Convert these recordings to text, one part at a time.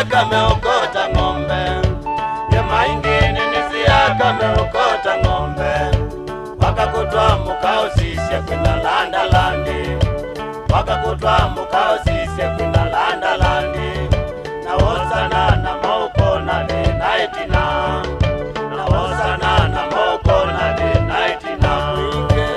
kameokota ng'ombe, nyama ingine nisia kameokota ng'ombe, wakakutwa mukausisye kwina landalandi, wakakutwa mukausisye kwina landalandi, na wosana na mauko na de naitina, na wosana na mauko na de naitina mwinge.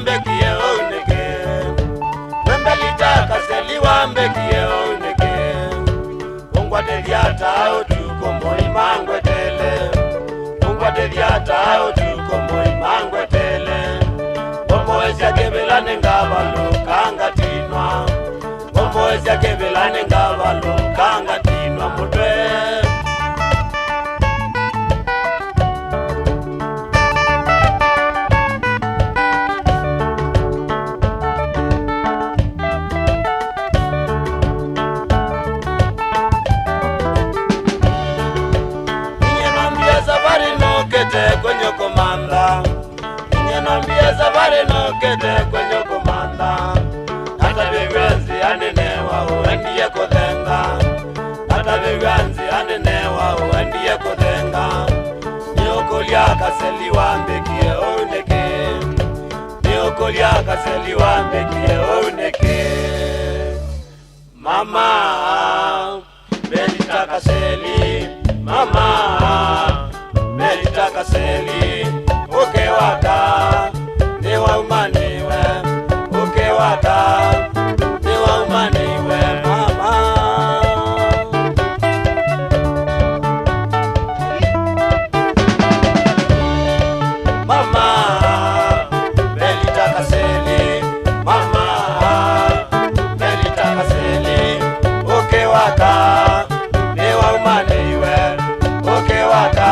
Mbekie oneke, wembelita kaseliwa mbekie oneke, ungwate diata otuko moi mangwetele, ungwate diata otuko moi mangwetele, womboesya kebelane ngabalo kangatinwa, womboesya kebelane ngabalo kangatinwa mutwe. Kwenye komanda, inyenambia safari nokete kwenye komanda, hata viwanzi anenewa uendiye kuthenga, hata viwanzi anenewa uendiye kuthenga, niokolia kaseliwa mbekie oneke, niokolia kaseliwa mbekie oneke. Mama belita kaseli, mama belita kaseli, ukewaka ni waumaniwe, ukewaka ni waumaniwe mama. Mama belita kaseli, mama belita kaseli, ukewaka ni waumaniwe, ukewaka